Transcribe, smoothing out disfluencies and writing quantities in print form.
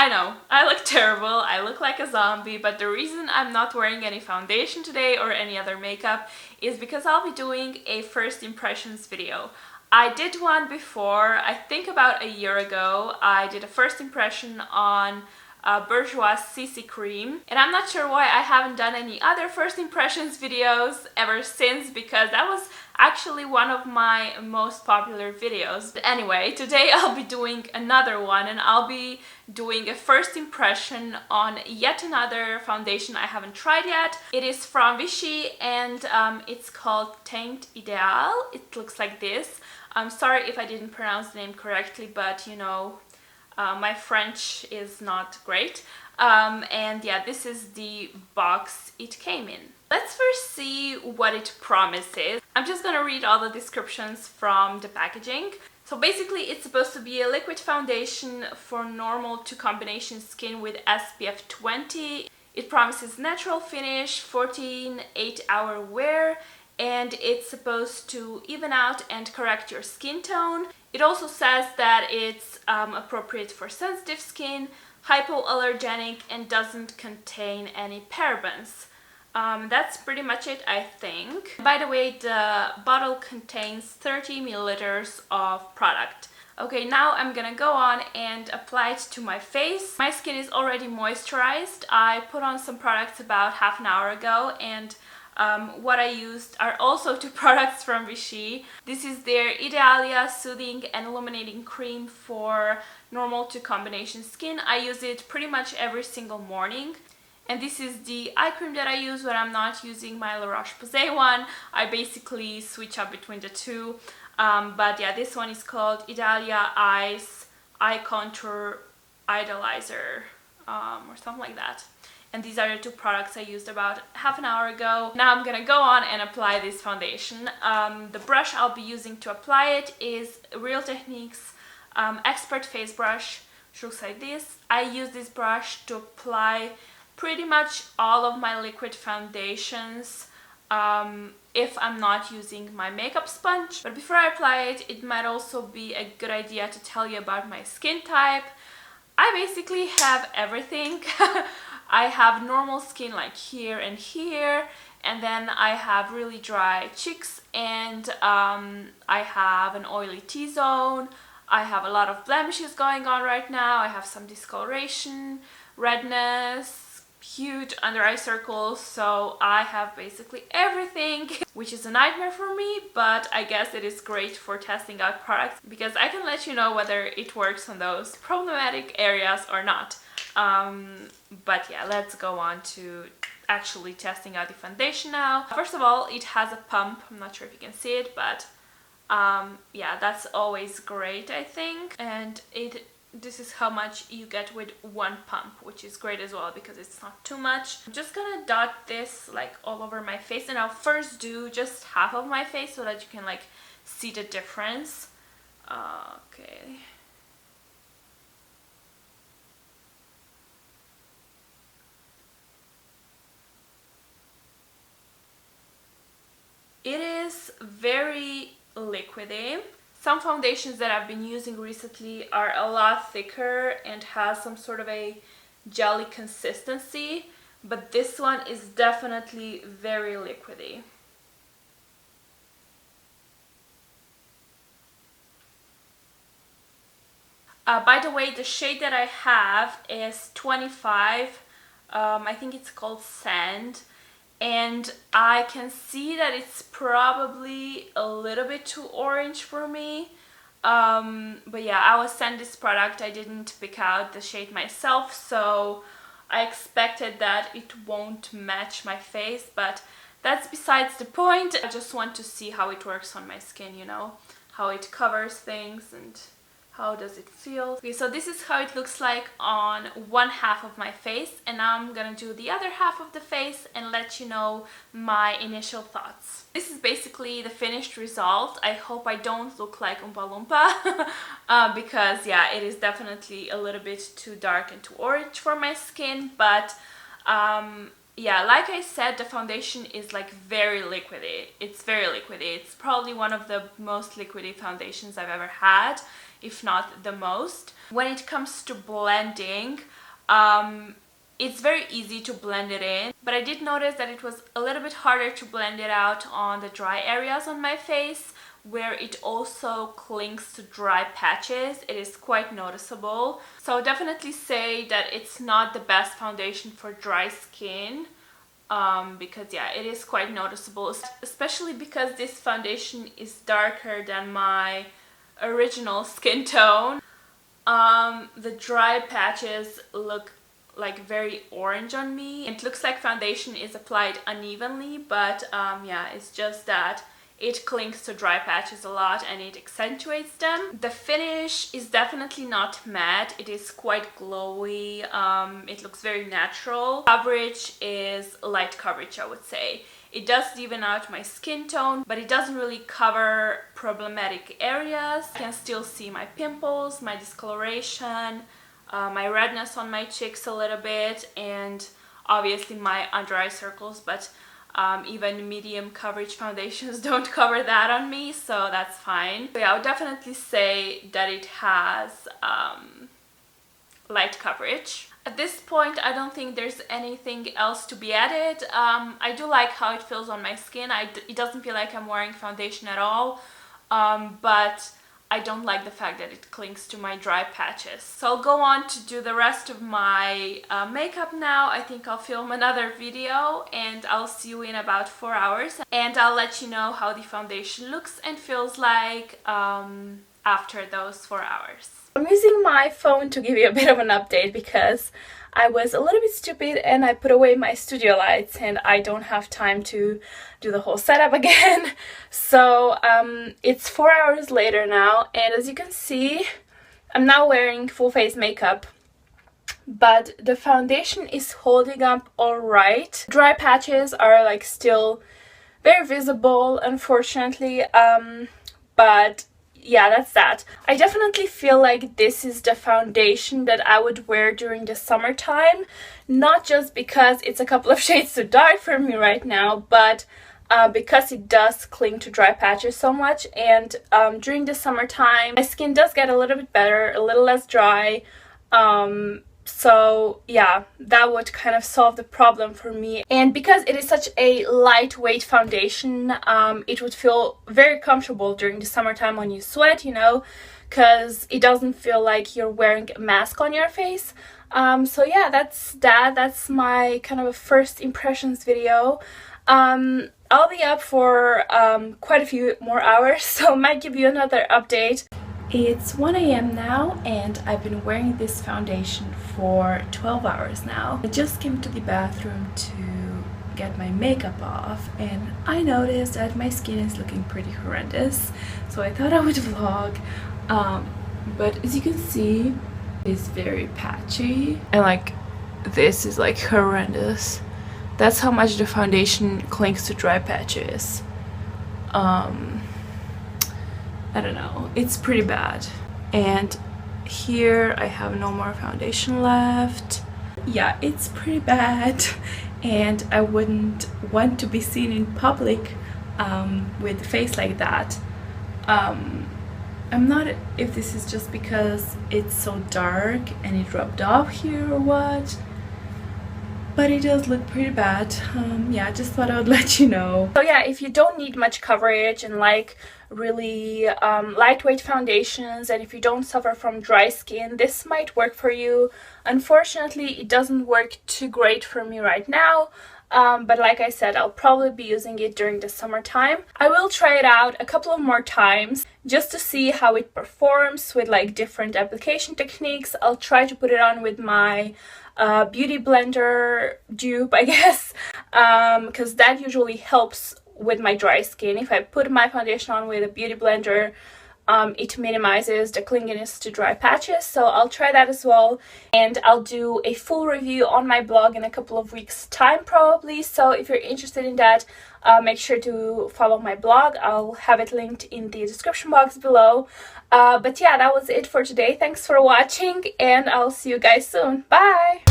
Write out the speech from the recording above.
I know, I look terrible, I look like a zombie, but the reason I'm not wearing any foundation today or any other makeup is because I'll be doing a first impressions video. I did one before, I think about a year ago. I did a first impression on Bourjois CC cream, and I'm not sure why I haven't done any other first impressions videos ever since, because that was actually one of my most popular videos. But anyway, today I'll be doing another one, and I'll be doing a first impression on yet another foundation I haven't tried yet. It is from Vichy, and it's called Teint Ideal. It looks like this. I'm sorry if I didn't pronounce the name correctly, but you know, my French is not great. And yeah, this is the box it came in. Let's first see what it promises. I'm just gonna read all the descriptions from the packaging. So basically it's supposed to be a liquid foundation for normal to combination skin with SPF 20. It promises natural finish, 14 8-hour wear, and it's supposed to even out and correct your skin tone. It also says that it's appropriate for sensitive skin, hypoallergenic, and doesn't contain any parabens. That's pretty much it, I think. By the way, the bottle contains 30 milliliters of product. Okay, now I'm gonna go on and apply it to my face. My skin is already moisturized. I put on some products about half an hour ago, and what I used are also two products from Vichy. This is their Idealia Soothing and Illuminating Cream for normal to combination skin. I use it pretty much every single morning. And this is the eye cream that I use when I'm not using my La Roche-Posay one. I basically switch up between the two. But yeah, this one is called Idealia Eyes Eye Contour Idolizer, or something like that. And these are the two products I used about half an hour ago. Now I'm gonna go on and apply this foundation. The brush I'll be using to apply it is Real Techniques Expert Face Brush, which looks like this. I use this brush to apply pretty much all of my liquid foundations if I'm not using my makeup sponge. But before I apply it, it might also be a good idea to tell you about my skin type. I basically have everything. I have normal skin like here and here, and then I have really dry cheeks, and I have an oily T-zone. I have a lot of blemishes going on right now. I have some discoloration, redness, huge under eye circles, so I have basically everything, which is a nightmare for me, but I guess it is great for testing out products because I can let you know whether it works on those problematic areas or not. But yeah, let's go on to actually testing out the foundation now. First of all, it has a pump. I'm not sure if you can see it, but yeah, that's always great, I think. And this is how much you get with one pump, which is great as well because it's not too much. I'm just gonna dot this like all over my face, and I'll first do just half of my face so that you can like see the difference. Okay. It is very liquidy. Some foundations that I've been using recently are a lot thicker and has some sort of a jelly consistency, but this one is definitely very liquidy. By the way, the shade that I have is 25. I think it's called Sand. And I can see that it's probably a little bit too orange for me. But yeah, I was sent this product. I didn't pick out the shade myself, so I expected that it won't match my face, but that's besides the point. I just want to see how it works on my skin, you know, how it covers things and how does it feel. Okay, so this is how it looks like on one half of my face, and now I'm gonna do the other half of the face and let you know my initial thoughts. This is basically the finished result. I hope I don't look like Oompa Loompa because yeah, it is definitely a little bit too dark and too orange for my skin, but yeah, like I said, the foundation is like very liquidy. It's very liquidy. It's probably one of the most liquidy foundations I've ever had, if not the most. When it comes to blending, it's very easy to blend it in, but I did notice that it was a little bit harder to blend it out on the dry areas on my face, where it also clings to dry patches. It is quite noticeable. So definitely say that it's not the best foundation for dry skin, because yeah, it is quite noticeable, especially because this foundation is darker than my original skin tone. The dry patches look like very orange on me. It looks like foundation is applied unevenly, but yeah, it's just that it clings to dry patches a lot and it accentuates them. The finish is definitely not matte. It is quite glowy. It looks very natural. Coverage is light coverage, I would say. It does even out my skin tone, but it doesn't really cover problematic areas. I can still see my pimples, my discoloration, my redness on my cheeks a little bit, and obviously my under eye circles, but even medium coverage foundations don't cover that on me, so that's fine. So yeah, I would definitely say that it has light coverage. At this point, I don't think there's anything else to be added. I do like how it feels on my skin. It doesn't feel like I'm wearing foundation at all, but I don't like the fact that it clings to my dry patches. So I'll go on to do the rest of my makeup now. I think I'll film another video and I'll see you in about 4 hours. And I'll let you know how the foundation looks and feels like after those 4 hours. I'm using my phone to give you a bit of an update because I was a little bit stupid and I put away my studio lights and I don't have time to do the whole setup again. So it's 4 hours later now, and as you can see, I'm now wearing full face makeup, but the foundation is holding up alright. Dry patches are like still very visible, unfortunately, but yeah, that's that. I definitely feel like this is the foundation that I would wear during the summertime, not just because it's a couple of shades too dark for me right now, but because it does cling to dry patches so much, and during the summertime my skin does get a little bit better, a little less dry, so yeah, that would kind of solve the problem for me. And because it is such a lightweight foundation, it would feel very comfortable during the summertime when you sweat, you know, because it doesn't feel like you're wearing a mask on your face. So yeah, that's my kind of a first impressions video. I'll be up for quite a few more hours, so I might give you another update. It's 1 a.m. now and I've been wearing this foundation for 12 hours now. I just came to the bathroom to get my makeup off and I noticed that my skin is looking pretty horrendous, so I thought I would vlog. But as you can see, it's very patchy and like this is like horrendous. That's how much the foundation clings to dry patches. I don't know, it's pretty bad. And here I have no more foundation left. Yeah, it's pretty bad and I wouldn't want to be seen in public with a face like that. I'm not if this is just because it's so dark and it rubbed off here or what, but it does look pretty bad. Yeah, I just thought I would let you know. So yeah, if you don't need much coverage and like really lightweight foundations, and if you don't suffer from dry skin, this might work for you. Unfortunately, it doesn't work too great for me right now, but like I said, I'll probably be using it during the summertime. I will try it out a couple of more times just to see how it performs with like different application techniques. I'll try to put it on with my beauty blender dupe, I guess, because that usually helps with my dry skin. If I put my foundation on with a beauty blender, it minimizes the clinginess to dry patches, so I'll try that as well. And I'll do a full review on my blog in a couple of weeks time probably, so if you're interested in that, make sure to follow my blog. I'll have it linked in the description box below. But yeah, that was it for today. Thanks for watching and I'll see you guys soon. Bye!